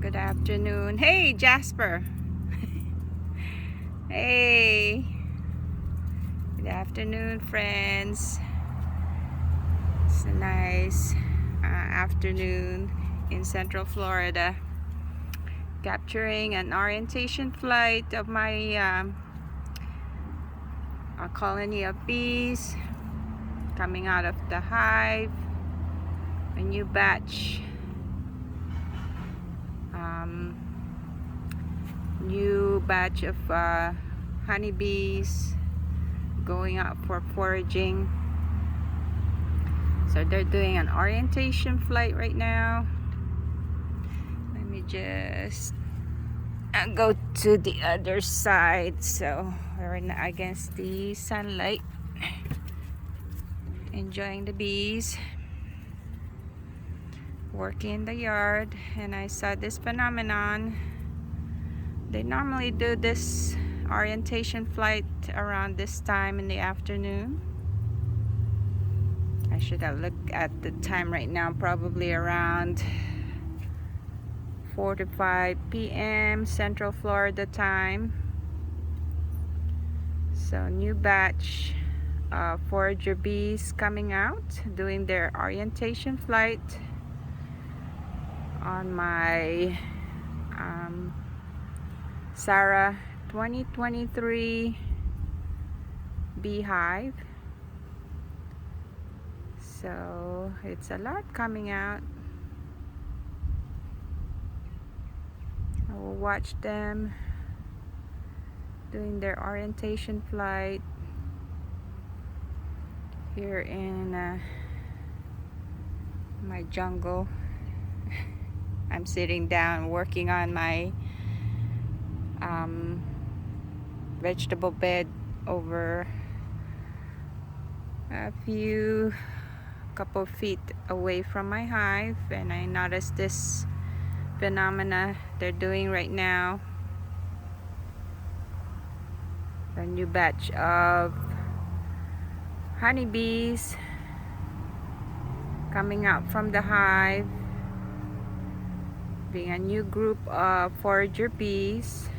Good afternoon. Hey, Jasper. Hey. Good afternoon, friends. It's a nice afternoon in Central Florida. Capturing an orientation flight of my a colony of bees coming out of the hive. A new batch. New batch of honeybees going out for foraging. So they're doing an orientation flight right now. Let me just go to the other side so we're not against the sunlight. Enjoying the bees, working in the yard, and I saw this phenomenon. They normally do this orientation flight around this time in the afternoon. I should have looked at the time right now, probably around 4 to 5 p.m. Central Florida time. So new batch of forager bees coming out, doing their orientation flight on my Sarah 2023 beehive. So it's a lot coming out. I will watch them doing their orientation flight here in my jungle. I'm sitting down working on my vegetable bed over a couple feet away from my hive, and I noticed this phenomena they're doing right now. A new batch of honeybees coming out from the hive, being a new group of forager bees.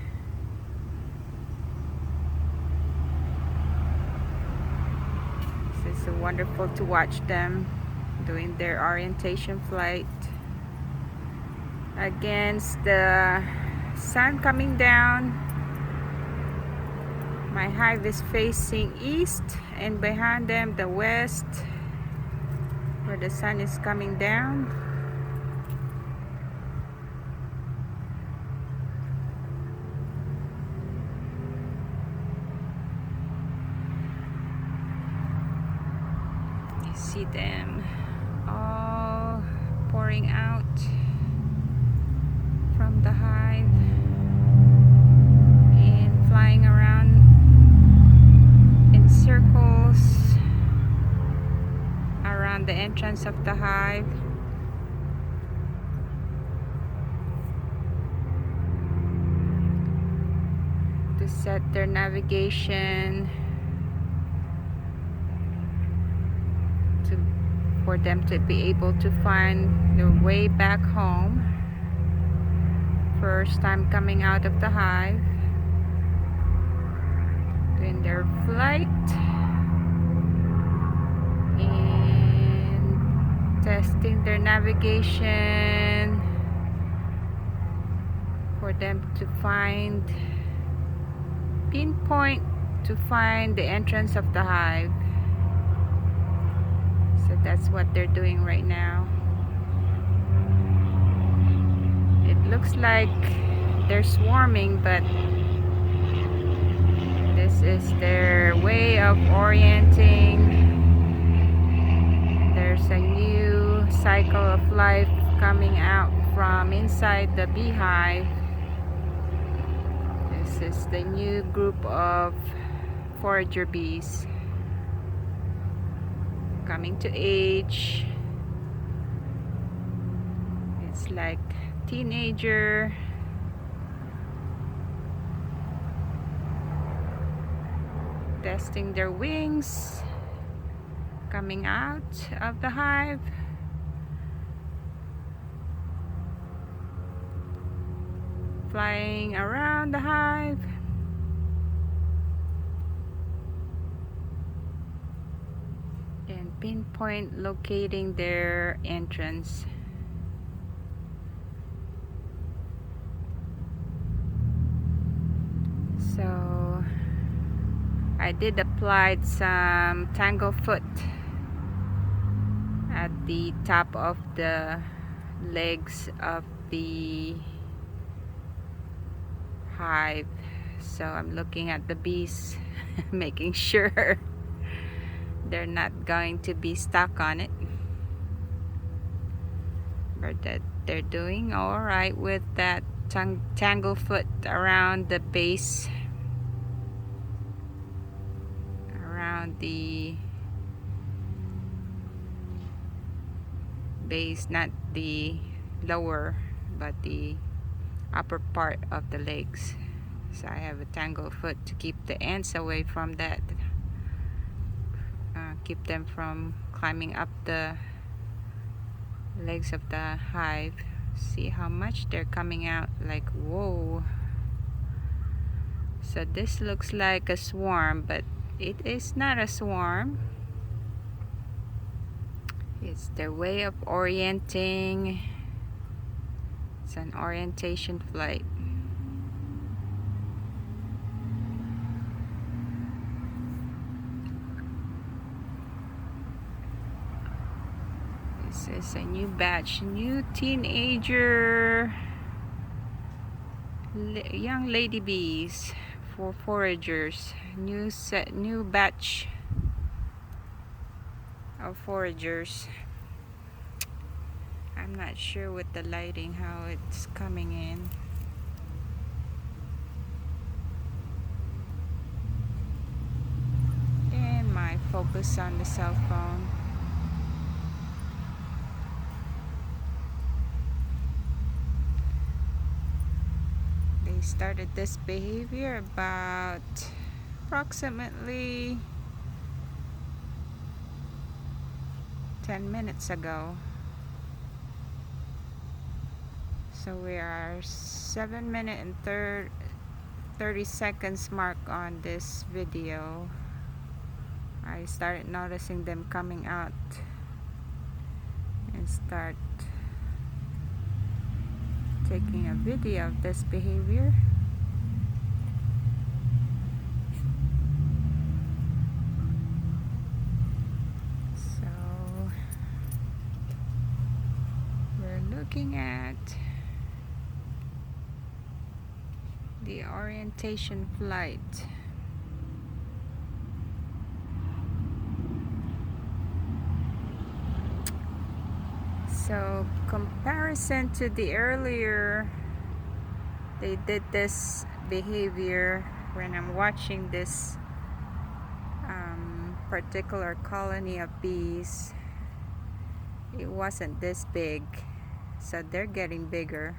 It's wonderful to watch them doing their orientation flight against the sun coming down. My hive is facing east, and behind them the west, where the sun is coming down. You see them all pouring out from the hive and flying around in circles around the entrance of the hive. To set their navigation for them to be able to find their way back home. First time coming out of the hive, doing their flight and testing their navigation for them to pinpoint to find the entrance of the hive. So that's what they're doing right now. It looks like they're swarming, but this is their way of orienting. There's a new cycle of life coming out from inside the beehive. This is the new group of forager bees coming to age. It's like teenager. Testing their wings, coming out of the hive. flying around the hive. And pinpoint locating their entrance. So I did apply some tanglefoot at the top of the legs of the hive. So I'm looking at the bees, making sure they're not going to be stuck on it. But that they're doing all right with that tanglefoot around the base, around the base, not the lower but the upper part of the legs. So I have a tanglefoot to keep the ants away from that, keep them from climbing up the legs of the hive. See how much they're coming out, like whoa. So this looks like a swarm, but it is not a swarm. It's their way of orienting. It's an orientation flight. This is a new batch, new teenager young lady bees for foragers. New batch of foragers. I'm not sure with the lighting how it's coming in. And my focus on the cell phone. They started this behavior about approximately 10 minutes ago. So we are 7 minutes and 30 seconds mark on this video. I started noticing them coming out and start taking a video of this behavior. So we're looking at the orientation flight. So comparison to the earlier, they did this behavior when I'm watching this particular colony of bees. It wasn't this big, so they're getting bigger.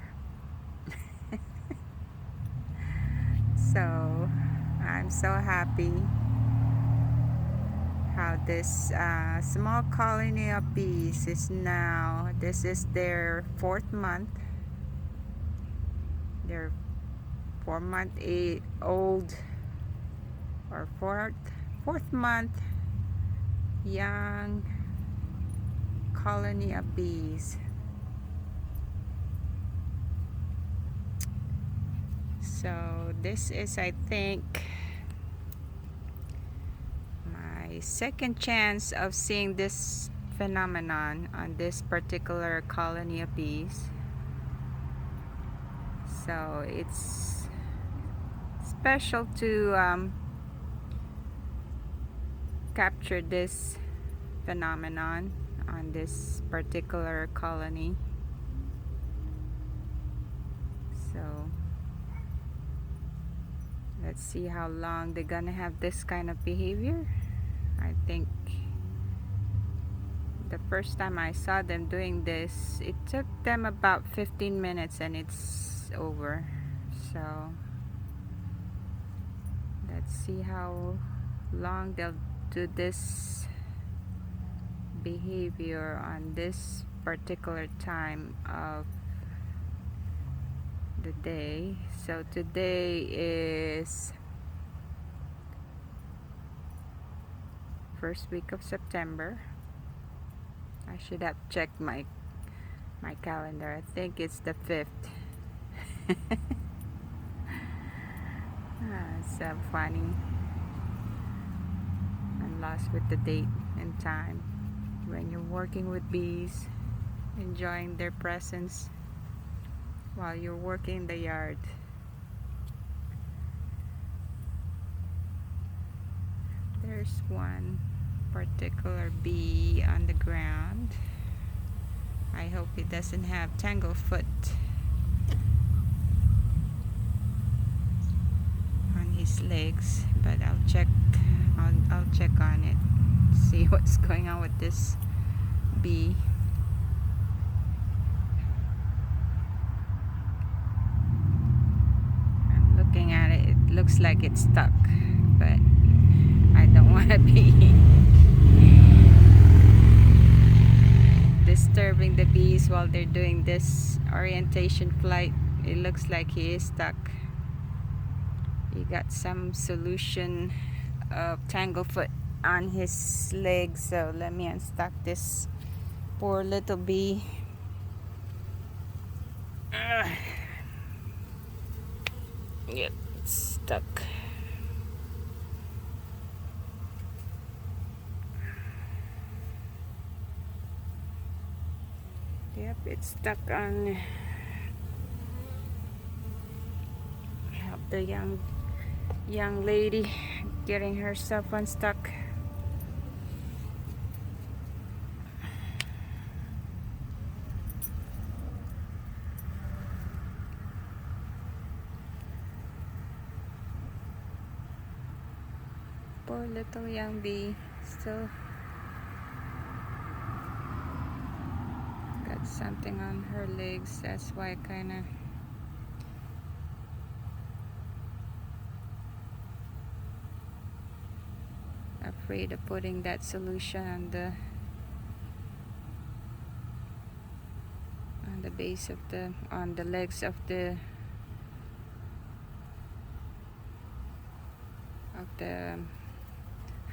So I'm so happy how this small colony of bees is now, this is their 4th month. They're 4-month old, or 4th month young colony of bees. So this is, I think, my second chance of seeing this phenomenon on this particular colony of bees. So it's special to capture this phenomenon on this particular colony. So let's see how long they're gonna have this kind of behavior. I think the first time I saw them doing this, it took them about 15 minutes and it's over. So let's see how long they'll do this behavior on this particular time of the day. So today is first week of September. I should have checked my calendar. I think it's the 5th. So funny. I'm lost with the date and time. When you're working with bees, enjoying their presence while you're working in the yard. There's one particular bee on the ground. I hope it doesn't have tanglefoot on his legs, but I'll check on it, see what's going on with this bee. I'm looking at it. It looks like it's stuck, but I don't want to be disturbing the bees while they're doing this orientation flight. It looks like he is stuck. He got some solution of tanglefoot on his legs, so let me unstuck this poor little bee. Yep, it's stuck. Yep, it's stuck on. Help the young lady getting herself unstuck. Poor little young bee, still got something on her legs. That's why I kind of afraid of putting that solution on the base of on the legs of the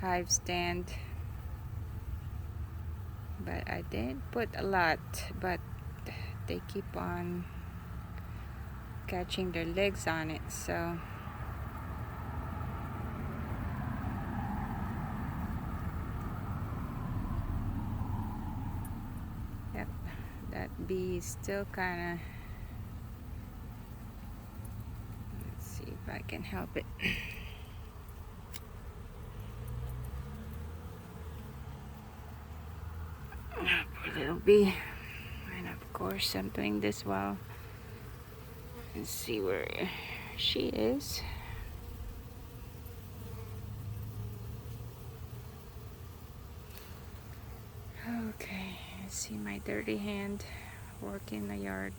hive stand. But I didn't put a lot, but they keep on catching their legs on it, so yep, that bee is still kind of, let's see if I can help it. Poor little bee. And of course I'm doing this while, let's see where she is. Okay, see my dirty hand working the yard.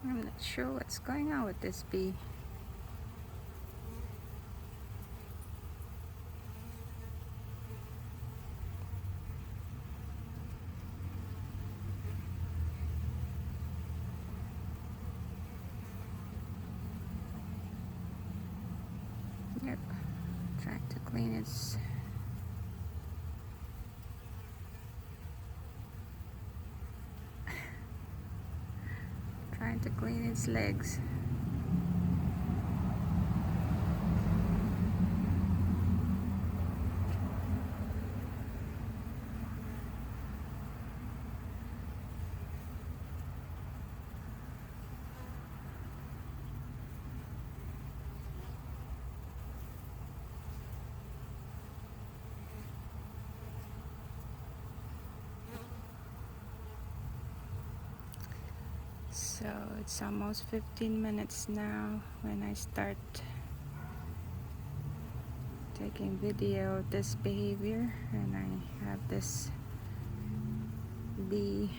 I'm not sure what's going on with this bee. Yep, trying to clean its legs. So it's almost 15 minutes now when I start taking video of this behavior, and I have this bee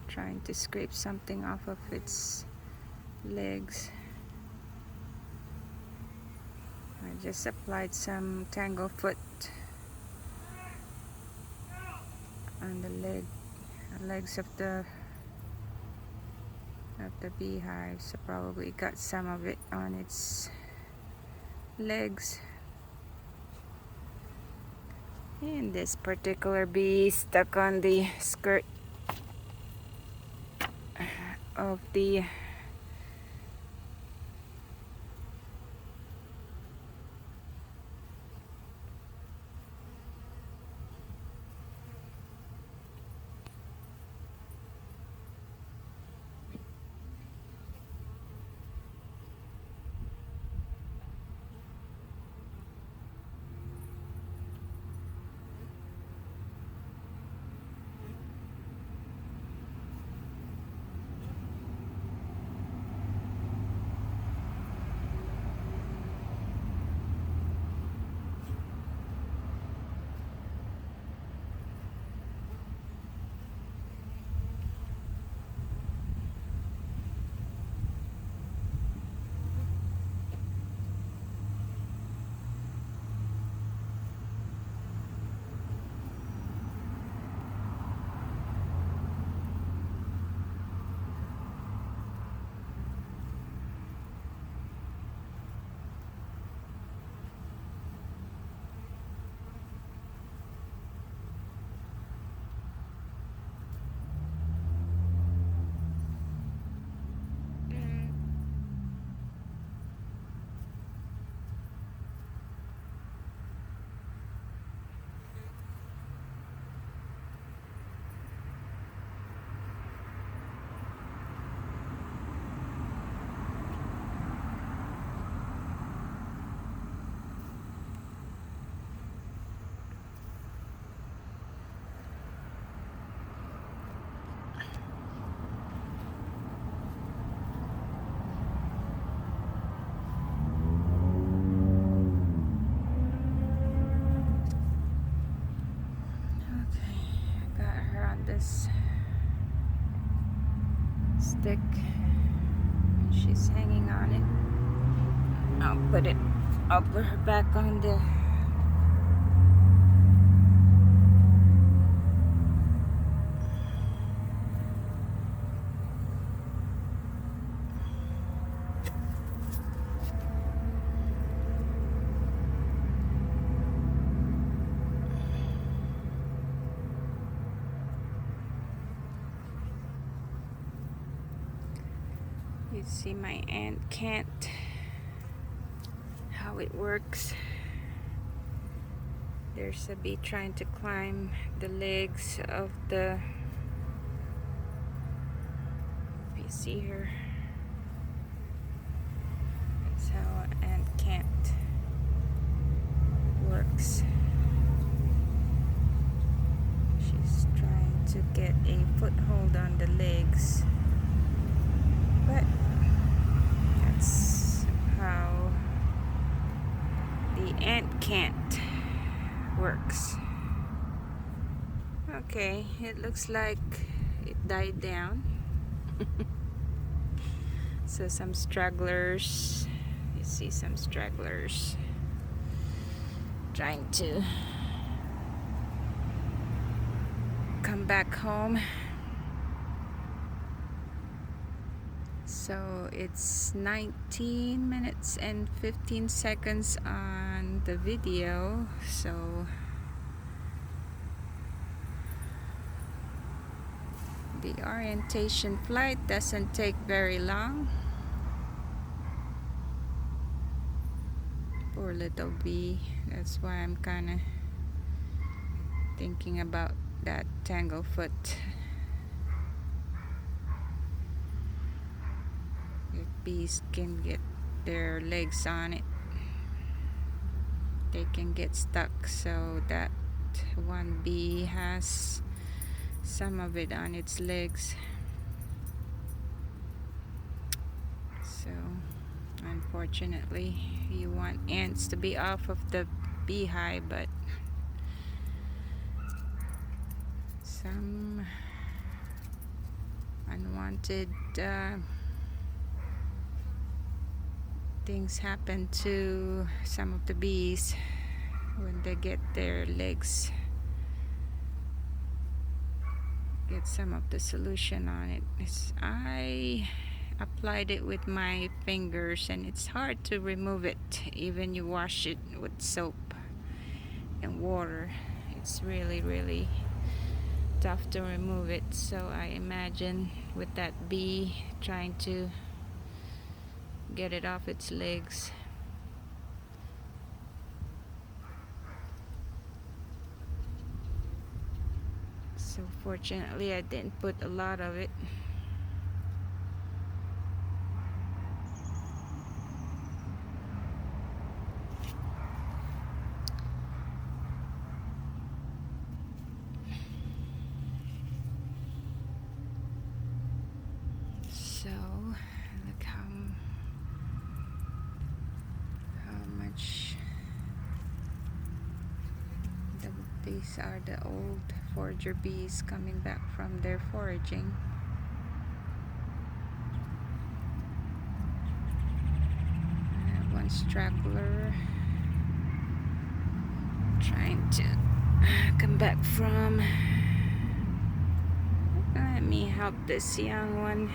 trying to scrape something off of its legs. I just applied some tanglefoot on the legs of the beehive, so probably got some of it on its legs. And this particular bee stuck on the skirt of the this stick. She's hanging on it. I'll put her back on the You see my ant can't, how it works. There's a bee trying to climb the legs of the, if you see her, that's how an ant can't works. She's trying to get a foothold on the legs, but that's how the ant can't works. Okay, it looks like it died down. So some stragglers, you see some stragglers trying to come back home. So it's 19 minutes and 15 seconds on the video, so the orientation flight doesn't take very long. Poor little bee. That's why I'm kind of thinking about that tanglefoot. If bees can get their legs on it, they can get stuck. So that one bee has some of it on its legs. So unfortunately, you want ants to be off of the beehive, but some unwanted things happen to some of the bees when they get their legs, get some of the solution on it. I applied it with my fingers and it's hard to remove it. Even you wash it with soap and water, it's really tough to remove it. So I imagine with that bee trying to get it off its legs. So fortunately I didn't put a lot of it. So look how much these are the old forager bees coming back from their foraging. One straggler trying to come back from. Let me help this young one.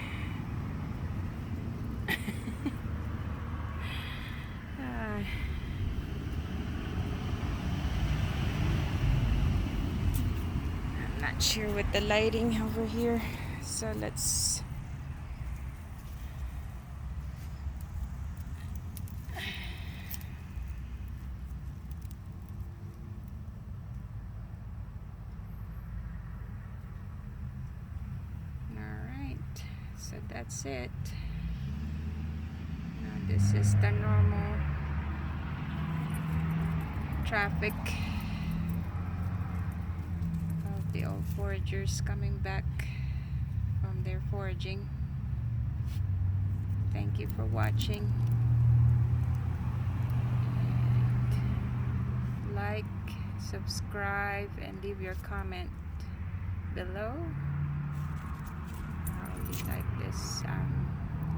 I'm not sure with the lighting over here, so let's so that's it. Now this is the normal traffic of the old foragers coming back from their foraging. Thank you for watching. And like, subscribe, and leave your comment below. You like this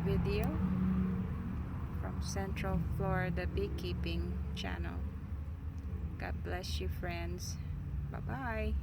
video from Central Florida Beekeeping channel. God bless you, friends. Bye bye.